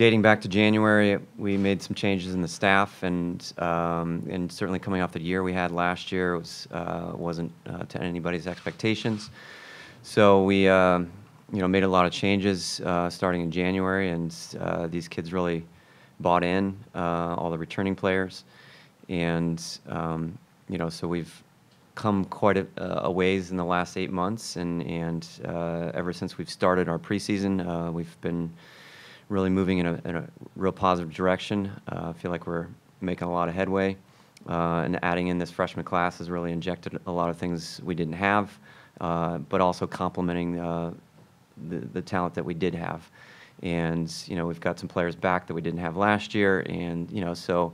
dating back to January, we made some changes in the staff, and certainly coming off the year we had last year, wasn't to anybody's expectations. So we made a lot of changes starting in January, and these kids really bought in, all the returning players, and so we've come quite a ways in the last 8 months, and ever since we've started our preseason, we've been really moving in a real positive direction. I feel like we're making a lot of headway, and adding in this freshman class has really injected a lot of things we didn't have, but also complementing the talent that we did have. And we've got some players back that we didn't have last year, and so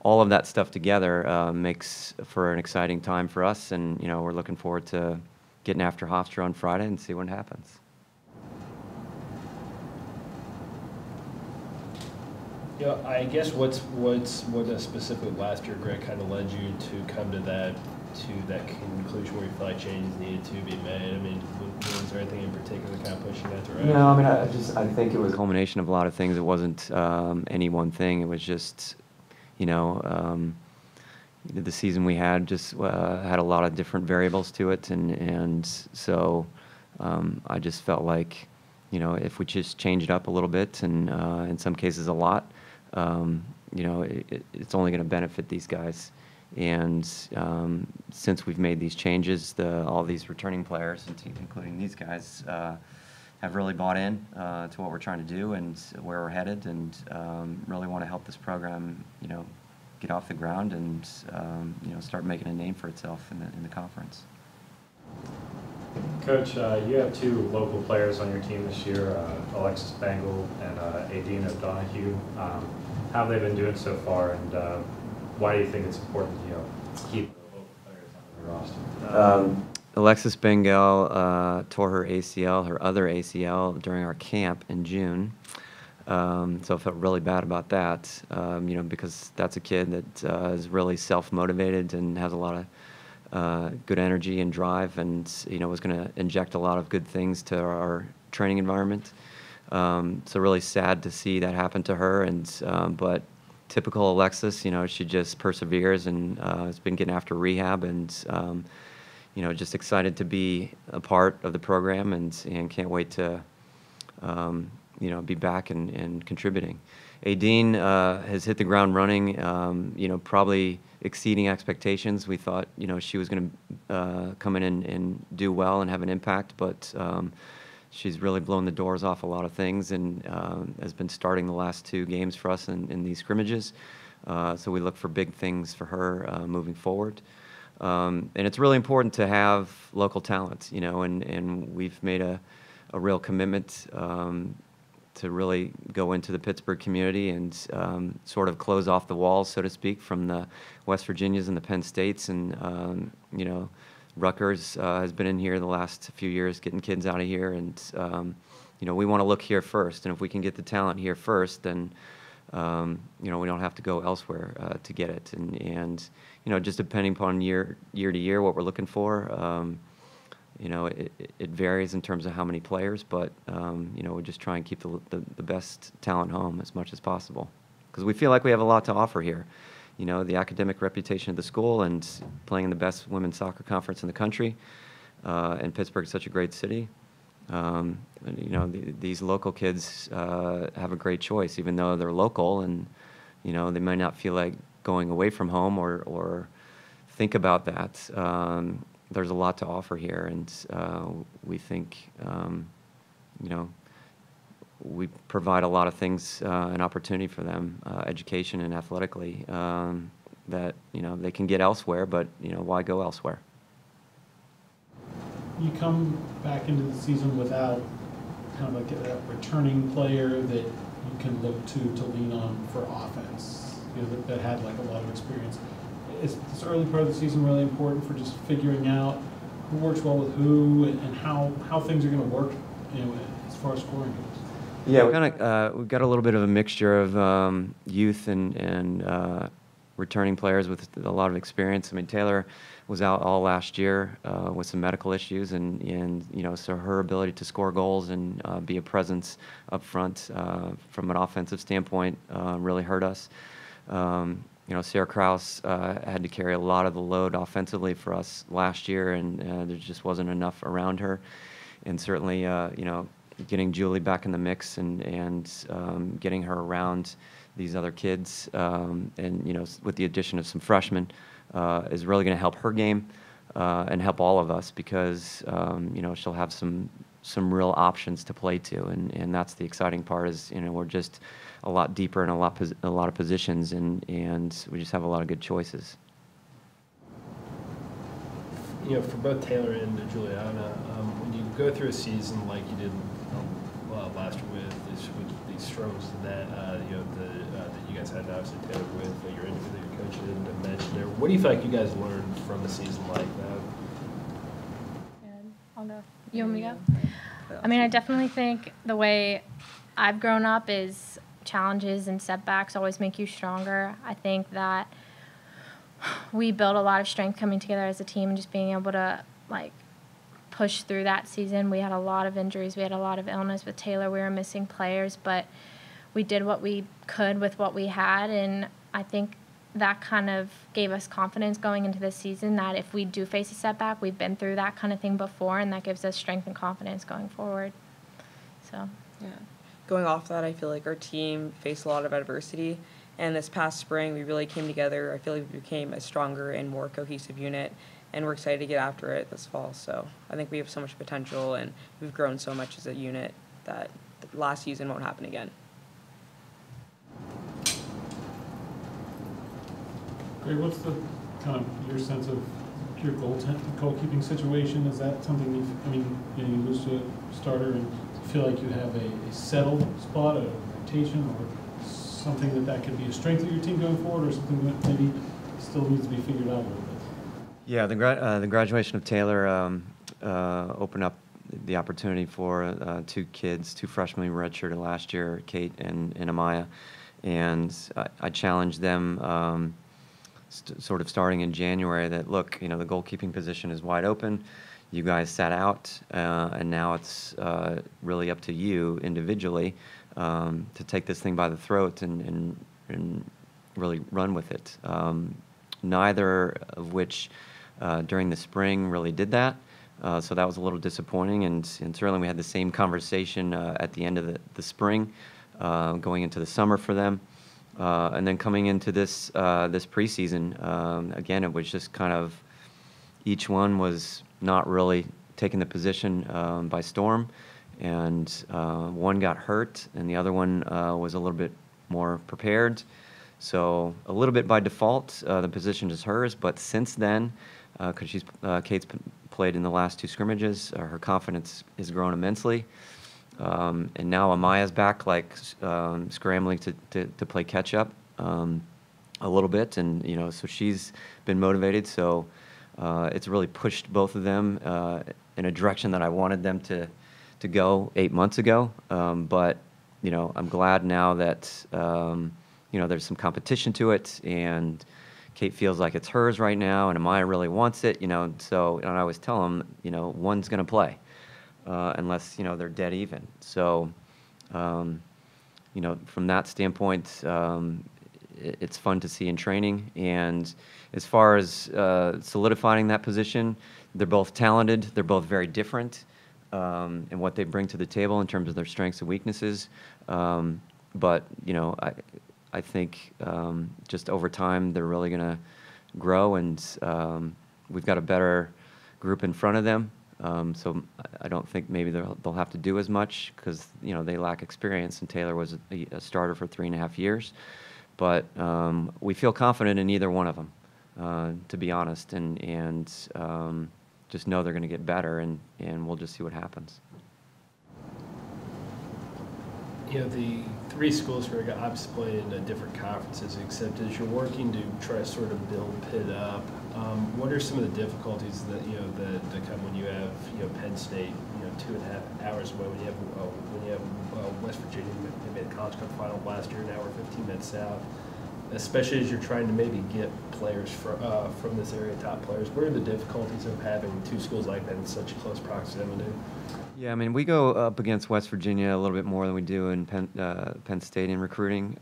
all of that stuff together makes for an exciting time for us, and we're looking forward to getting after Hofstra on Friday and see what happens. Yeah, I guess what specifically last year, Greg, kind of led you to come to that conclusion where you feel like changes needed to be made? I mean, was there anything in particular kind of pushing that direction? No, I mean, I think it was a culmination of a lot of things. It wasn't any one thing. It was just, the season we had just had a lot of different variables to it, and so I just felt like, if we just change it up a little bit, and in some cases a lot, it's only going to benefit these guys. And since we've made these changes, all these returning players, including these guys, have really bought in to what we're trying to do and where we're headed, and really want to help this program, get off the ground and start making a name for itself in the conference. Coach, you have two local players on your team this year, Alexis Bengal and Adina Donahue. How have they been doing so far, and why do you think it's important to keep the local players on the roster? Alexis Bengal tore her ACL, her other ACL, during our camp in June. So I felt really bad about that, because that's a kid that is really self-motivated and has a lot of good energy and drive, and was going to inject a lot of good things to our training environment. So really sad to see that happen to her, but typical Alexis, she just perseveres and has been getting after rehab, and just excited to be a part of the program, and can't wait to be back and contributing. Adine has hit the ground running, probably exceeding expectations. We thought, she was going to come in and do well and have an impact, but she's really blown the doors off a lot of things, and has been starting the last 2 games for us in these scrimmages. So we look for big things for her moving forward. And it's really important to have local talent, and we've made a real commitment to really go into the Pittsburgh community and sort of close off the walls, so to speak, from the West Virginias and the Penn States. And Rutgers has been in here the last few years, getting kids out of here, and we want to look here first. And if we can get the talent here first, then we don't have to go elsewhere to get it. And just depending upon year to year what we're looking for. It varies in terms of how many players, but we just try and keep the best talent home as much as possible, because we feel like we have a lot to offer here. The academic reputation of the school, and playing in the best women's soccer conference in the country, and Pittsburgh is such a great city. These local kids have a great choice, even though they're local, and they might not feel like going away from home or think about that. There's a lot to offer here, and we think, we provide a lot of things, an opportunity for them, education and athletically, that they can get elsewhere, but why go elsewhere? You come back into the season without kind of like a returning player that you can look to lean on for offense, that had like a lot of experience. Is this early part of the season really important for just figuring out who works well with who, and how things are going to work, as far as scoring goes? Yeah, we've got a little bit of a mixture of youth and returning players with a lot of experience. I mean, Taylor was out all last year with some medical issues, and you know, so her ability to score goals and be a presence up front from an offensive standpoint really hurt us. You know, Sarah Krause had to carry a lot of the load offensively for us last year, and there just wasn't enough around her. And certainly, you know, getting Julie back in the mix and getting her around these other kids, and you know, with the addition of some freshmen, is really going to help her game and help all of us, because you know, she'll have some real options to play to, and that's the exciting part. Is, you know, we're just a lot deeper in a lot of positions, and we just have a lot of good choices. You know, for both Taylor and Juliana, when you go through a season like you did last year with these struggles that you know, that you guys had, obviously Taylor, with your individual coach and mentioned there, what do you feel like you guys learned from a season like that? I'll go. You want me to go? I mean, I definitely think the way I've grown up is challenges and setbacks always make you stronger. I think that we built a lot of strength coming together as a team and just being able to, like, push through that season. We had a lot of injuries. We had a lot of illness with Taylor. We were missing players, but we did what we could with what we had, and I think that kind of gave us confidence going into this season that if we do face a setback, we've been through that kind of thing before, and that gives us strength and confidence going forward. So, yeah. Going off that, I feel like our team faced a lot of adversity, and this past spring we really came together. I feel like we became a stronger and more cohesive unit, and we're excited to get after it this fall. So I think we have so much potential, and we've grown so much as a unit that the last season won't happen again. Great. What's the kind of your sense of your goalkeeping situation? Is that something I mean, you know, you lose to a starter and feel like you have a settled spot, a rotation, or something that could be a strength of your team going forward, or something that maybe still needs to be figured out a little bit? Yeah, the graduation of Taylor opened up the opportunity for two freshmen who redshirted last year, Kate and Amaya, and I challenged them sort of starting in January that, look, you know, the goalkeeping position is wide open. You guys sat out, and now it's really up to you individually to take this thing by the throat and really run with it. Neither of which during the spring really did that, so that was a little disappointing, and certainly we had the same conversation at the end of the spring, going into the summer for them. And then coming into this preseason, again, it was just kind of each one was not really taking the position by storm, and one got hurt, and the other one was a little bit more prepared. So a little bit by default, the position is hers. But since then, because Kate's played in the last two scrimmages, her confidence has grown immensely. And now Amaya's back, like scrambling to play catch up a little bit, and you know, so she's been motivated. So it's really pushed both of them in a direction that I wanted them to go 8 months ago. But you know, I'm glad now that you know, there's some competition to it, and Kate feels like it's hers right now, and Amaya really wants it. You know, so and I always tell them, you know, one's going to play. Unless, you know, they're dead even. So, you know, from that standpoint, it's fun to see in training. And as far as solidifying that position, they're both talented. They're both very different in what they bring to the table in terms of their strengths and weaknesses. But, you know, I think just over time they're really going to grow, and we've got a better group in front of them. So I don't think maybe they'll have to do as much because, you know, they lack experience, and Taylor was a starter for 3.5 years. But we feel confident in either one of them, to be honest, and just know they're going to get better, and we'll just see what happens. You know, the three schools who are obviously playing in different conferences, except as you're working to try to sort of build Pitt up, what are some of the difficulties that, you know, that come when you have, you know, Penn State, you know, 2.5 hours away, when you have West Virginia, they made the College Cup final last year, now we're 15 minutes south. especially as you're trying to maybe get players from this area, top players? What are the difficulties of having two schools like that in such close proximity? Yeah, I mean, we go up against West Virginia a little bit more than we do in Penn State in recruiting,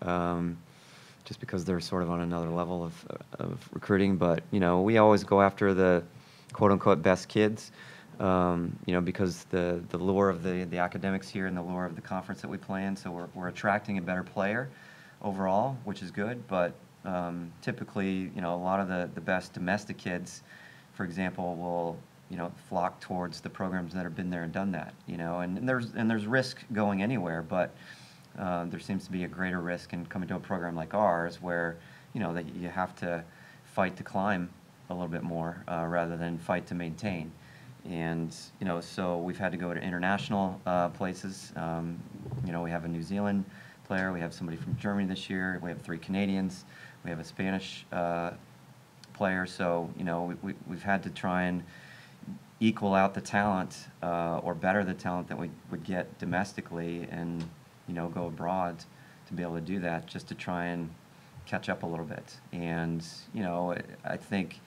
just because they're sort of on another level of recruiting. But, you know, we always go after the quote-unquote best kids, you know, because the lure of the academics here and the lure of the conference that we play in, so we're attracting a better player overall, which is good. But typically, you know, a lot of the best domestic kids, for example, will, you know, flock towards the programs that have been there and done that, you know, and there's risk going anywhere, but there seems to be a greater risk in coming to a program like ours where, you know, that you have to fight to climb a little bit more rather than fight to maintain. And, you know, so we've had to go to international places. You know, we have a New Zealand player, we have somebody from Germany this year, we have 3 Canadians, we have a Spanish player, so, you know, we've had to try and equal out the talent or better the talent that we would get domestically and, you know, go abroad to be able to do that, just to try and catch up a little bit. And, you know, I think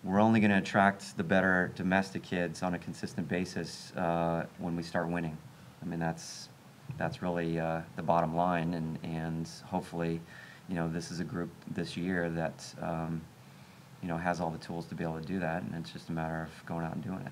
we're only going to attract the better domestic kids on a consistent basis when we start winning. I mean, that's really the bottom line, and hopefully, you know, this is a group this year that you know, has all the tools to be able to do that, and it's just a matter of going out and doing it.